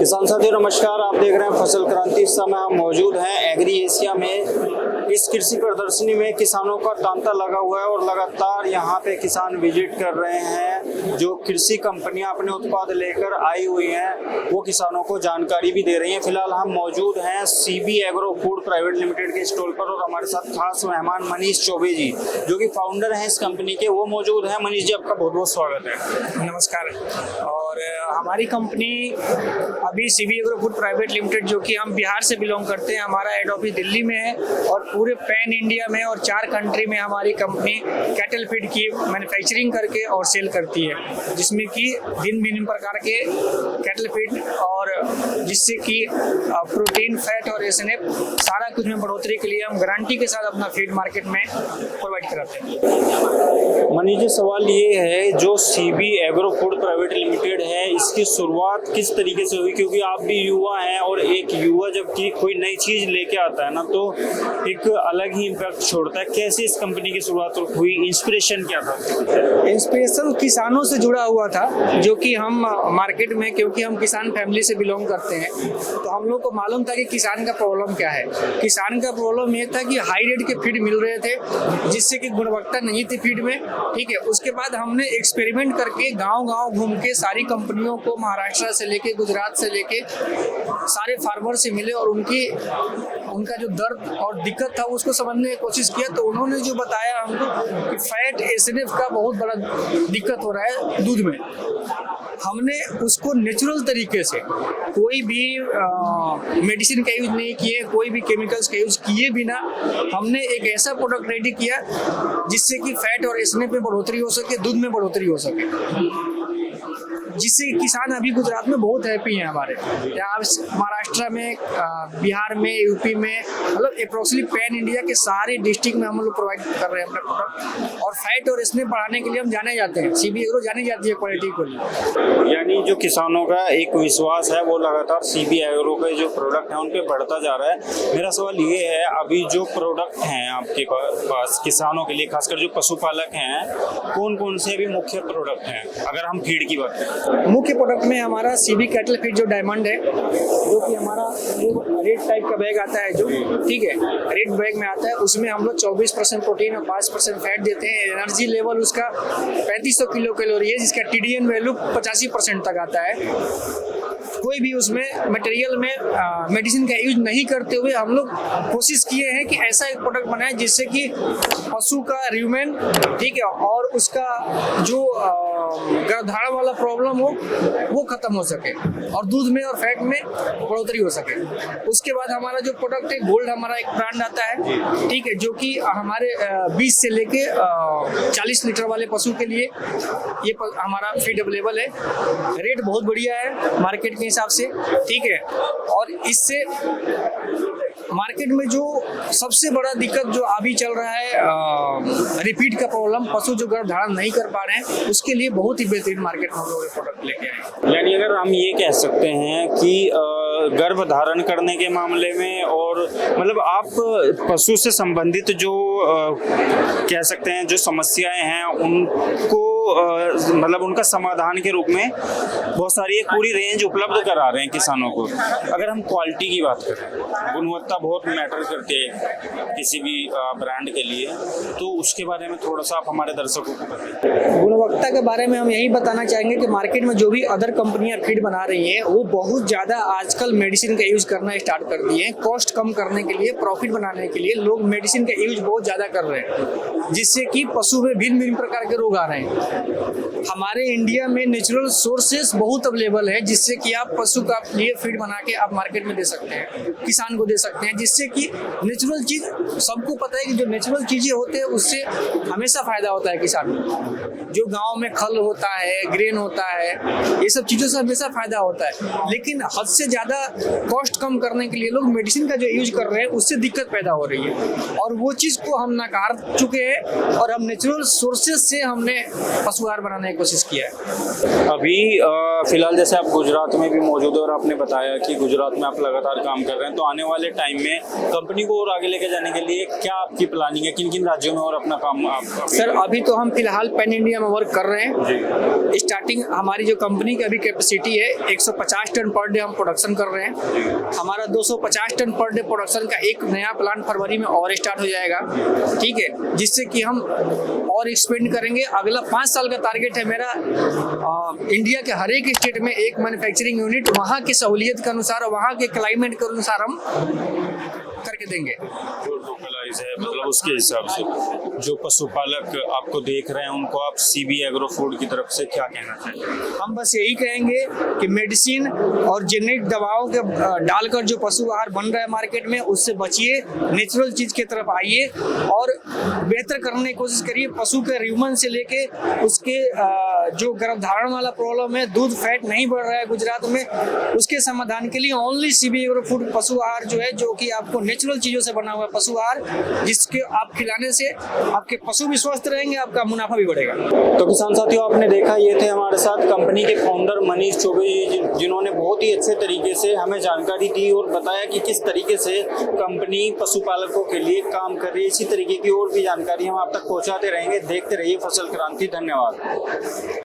किसान साथियों नमस्कार, आप देख रहे हैं फसल क्रांति। इस समय हम मौजूद हैं एग्री एशिया में। इस कृषि प्रदर्शनी में किसानों का तांता लगा हुआ है और लगातार यहाँ पे किसान विजिट कर रहे हैं। जो कृषि कंपनियां अपने उत्पाद लेकर आई हुई हैं वो किसानों को जानकारी भी दे रही हैं। फिलहाल हम मौजूद हैं CB agro food private limited के स्टॉल पर और हमारे साथ खास मेहमान मनीष चौबे जी जो कि फाउंडर हैं इस कंपनी के, वो मौजूद हैं। मनीष जी, आपका बहुत बहुत स्वागत है। नमस्कार। और हमारी कंपनी अभी CB agro food private limited, जो कि हम बिहार से बिलोंग करते हैं, हमारा हेड ऑफिस दिल्ली में है और पूरे पैन इंडिया में और 4 कंट्री में हमारी कंपनी कैटल फीड की मैन्युफैक्चरिंग करके और सेल करती है, जिसमें कि भिन्न भिन्न प्रकार के कैटल फीड और जिससे कि प्रोटीन, फैट और एसएनएफ सारा कुछ में बढ़ोतरी के लिए हम गारंटी के साथ अपना फीड मार्केट में प्रोवाइड कराते हैं। मनीष जी, सवाल ये है, जो CB agro food private limited है इसकी शुरुआत किस तरीके से हुई? क्योंकि आप भी युवा हैं और एक युवा जबकि कोई नई चीज लेके आता है ना तो एक अलग ही इम्पैक्ट छोड़ता है। कैसे इस कंपनी की शुरुआत हुई? इंस्पिरेशन क्या था? इंस्पिरेशन किसानों से जुड़ा हुआ था, जो कि हम मार्केट में, क्योंकि हम किसान फैमिली से बिलोंग करते हैं, तो हम लोग को मालूम था कि किसान का प्रॉब्लम क्या है। किसान का प्रॉब्लम ये था कि हाई रेट के फीड मिल रहे थे जिससे कि गुणवत्ता नहीं थी फीड में। ठीक है, उसके बाद हमने एक्सपेरिमेंट करके गांव-गांव घूम के सारी कंपनियों को, महाराष्ट्र से लेके गुजरात से लेके सारे फार्मर से मिले और उनका जो दर्द और दिक्कत था उसको समझने की कोशिश किया। तो उन्होंने जो बताया हमको कि फैट, एसएनएफ का बहुत बड़ा दिक्कत हो रहा है दूध में। हमने उसको नेचुरल तरीके से, कोई भी मेडिसिन का यूज नहीं किए, कोई भी केमिकल्स का यूज किए बिना हमने एक ऐसा प्रोडक्ट रेडी किया जिससे कि फैट और एसएनएफ में बढ़ोतरी हो सके, दूध में बढ़ोतरी हो सके, जिससे किसान अभी गुजरात में बहुत हैप्पी हैं हमारे। यहाँ महाराष्ट्र में, बिहार में, यूपी में, मतलब अप्रोक्सीमेटली पैन इंडिया के सारे डिस्ट्रिक्ट में हम लोग प्रोवाइड कर रहे हैं अपना प्रोडक्ट। और फैट और इसमें बढ़ाने के लिए हम जाने जाते हैं, सीबी एग्रो जानी जाती है क्वालिटी को लिए। यानी जो किसानों का एक विश्वास है वो लगातार सीबी एग्रो के जो प्रोडक्ट है उन पे बढ़ता जा रहा है। मेरा सवाल ये है, अभी जो प्रोडक्ट हैं आपके पास किसानों के लिए, खासकर जो पशुपालक हैं, कौन कौन से अभी मुख्य प्रोडक्ट हैं अगर हम फीड की बात करें? मुख्य प्रोडक्ट में हमारा सीबी कैटल फीड जो डायमंड है, जो कि हमारा जो रेड टाइप का बैग आता है, जो ठीक है रेड बैग में आता है, उसमें हम लोग 24% प्रोटीन और 5% फैट देते हैं। एनर्जी लेवल उसका 3500 किलो कैलोरी है, जिसका टीडीएन वैल्यू 85% तक आता है। कोई भी उसमें मटेरियल में मेडिसिन का यूज नहीं करते हुए हम लोग कोशिश किए हैं कि ऐसा एक प्रोडक्ट बनाए जिससे कि पशु का र्यूमेन, ठीक है, और उसका जो गर्भधारण वाला प्रॉब्लम हो वो खत्म हो सके और दूध में और फैट में बढ़ोतरी हो सके। उसके बाद हमारा जो प्रोडक्ट है गोल्ड, हमारा एक ब्रांड आता है, ठीक है, जो कि हमारे 20 से लेके 40 लीटर वाले पशु के लिए ये हमारा फीड अवेलेबल है। रेट बहुत बढ़िया है मार्केट के हिसाब से, ठीक है। और इससे मार्केट में जो सबसे बड़ा दिक्कत जो अभी चल रहा है, रिपीट का प्रॉब्लम, पशु जो गर्भधारण नहीं कर पा रहे हैं, उसके लिए बहुत ही बेहतरीन मार्केट में हम लोग प्रोडक्ट लेके आए। यानी अगर हम ये कह सकते हैं कि गर्भ धारण करने के मामले में और मतलब आप पशु से संबंधित जो कह सकते हैं जो समस्याएं हैं उनको मतलब उनका समाधान के रूप में बहुत सारी एक पूरी रेंज उपलब्ध करा रहे हैं किसानों को। अगर हम क्वालिटी की बात करें, गुणवत्ता बहुत मैटर करती है किसी भी ब्रांड के लिए, तो उसके बारे में थोड़ा सा आप हमारे दर्शकों को बताएं। गुणवत्ता के बारे में हम यही बताना चाहेंगे कि मार्केट में जो भी अदर कंपनियां फीड बना रही हैं वो बहुत ज़्यादा आजकल मेडिसिन का यूज करना स्टार्ट कर दिए हैं। कॉस्ट कम करने के लिए, प्रॉफिट बनाने के लिए लोग मेडिसिन का यूज बहुत ज़्यादा कर रहे हैं, जिससे कि पशु में भिन्न भिन्न प्रकार के रोग आ रहे हैं। हमारे इंडिया में नेचुरल सोर्सेस बहुत अवेलेबल है, जिससे कि आप पशु का लिए फीड बना के आप मार्केट में दे सकते हैं, किसान को दे सकते हैं, जिससे कि नेचुरल चीज, सबको पता है कि जो नेचुरल चीजें होते हैं उससे हमेशा फायदा होता है किसान को। जो गांव में खल होता है, ग्रेन होता है, ये सब चीजों से हमेशा फायदा होता है। लेकिन हद से ज्यादा कॉस्ट कम करने के लिए लोग मेडिसिन का जो यूज कर रहे हैं उससे दिक्कत पैदा हो रही है, और वो चीज को हम नकार चुके हैं और हम नेचुरल सोर्सेज से हमने पशु आहार बनाने की कोशिश किया है। अभी फिलहाल जैसे आप गुजरात में भी मौजूद है और आपने बताया कि गुजरात में आप लगातार काम कर रहे हैं, तो आने वाले टाइम में कंपनी को और आगे लेके जाने के लिए क्या आपकी प्लानिंग है, किन किन राज्यों में और अपना काम आप सर अभी तो हम फिलहाल पैन इंडिया में वर्क कर रहे हैं। स्टार्टिंग हमारी जो कंपनी की अभी कैपेसिटी है 150 टन पर डे हम प्रोडक्शन कर रहे हैं। हमारा 250 टन पर डे प्रोडक्शन का एक नया प्लांट फरवरी में और स्टार्ट हो जाएगा, ठीक है, जिससे कि हम और एक्सपेंड करेंगे। अगला 5 साल का टारगेट है मेरा इंडिया के हर एक स्टेट में एक मैन्युफैक्चरिंग यूनिट वहाँ की सहूलियत के अनुसार, वहाँ के क्लाइमेट के अनुसार हम करके देंगे। है, मतलब उसके हिसाब से जो पशुपालक आपको देख रहे हैं उनको आप सीबी एग्रो फूड की तरफ से क्या कहना चाहेंगे? हम बस यही कहेंगे कि मेडिसिन और जेनेरिक दवाओं के डालकर जो पशु आहार बन रहा है मार्केट में, उससे बचिए, नेचुरल चीज की तरफ आइए और बेहतर करने की कोशिश करिए। पशु के ह्यूमन से लेके उसके जो गर्भधारण वाला प्रॉब्लम है, दूध फैट नहीं बढ़ रहा है गुजरात में, उसके समाधान के लिए ओनली सीबी एग्रो फूड पशु आहार जो है, जो कि आपको नेचुरल चीजों से बना हुआ पशु आहार, जिसके आप खिलाने से आपके पशु भी स्वस्थ रहेंगे, आपका मुनाफा भी बढ़ेगा। तो किसान साथियों, आपने देखा ये थे हमारे साथ कंपनी के फाउंडर मनीष चौबे, जिन्होंने बहुत ही अच्छे तरीके से हमें जानकारी दी और बताया कि किस तरीके से कंपनी पशुपालकों के लिए काम कर रही है। इसी तरीके की और भी जानकारी हम आप तक पहुंचाते रहेंगे। देखते रहिए फसल क्रांति। धन्यवाद।